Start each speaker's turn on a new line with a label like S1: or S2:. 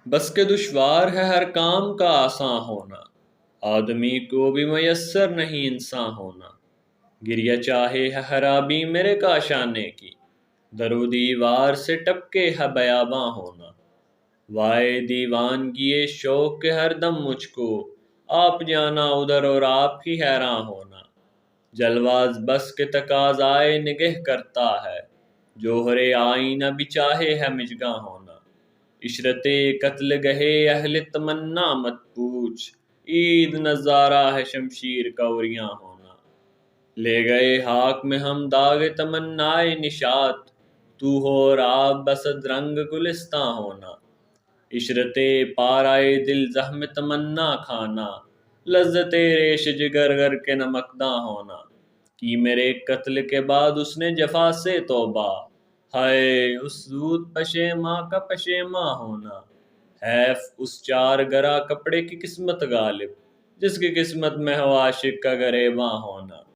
S1: بس کے دشوار ہے ہر کام کا آساں ہونا، آدمی کو بھی میسر نہیں انسان ہونا۔ گریہ چاہے ہے خرابی میرے کاشانے کی، درو دیوار سے ٹپکے ہے بیاباں ہونا۔ وائے دیوانگی شوق کے ہر دم مجھ کو، آپ جانا ادھر اور آپ ہی حیراں ہونا۔ جلواز بس کے تقاضائے نگہ کرتا ہے، جوہر آئینہ بھی چاہے ہے مژگاں ہونا۔ عشرت قتل گہے اہل تمنا مت پوچھ، عید نظارہ ہے شمشیر کا عریاں ہونا۔ لے گئے خاک میں ہم داغ تمنائے نشاط، تو ہو اور آپ بسد رنگ گلستاں ہونا۔ عشرت پارائے دل زخم تمنا کھانا، لذت ریش جگر گر کے نمکداں ہونا۔ کی میرے قتل کے بعد اس نے جفا سے توبہ، ہائے اس زود پشیماں کا پشیماں ہونا۔ حیف اس چار گرا کپڑے کی قسمت غالب، جس کی قسمت میں ہو عاشق کا گریباں ہونا۔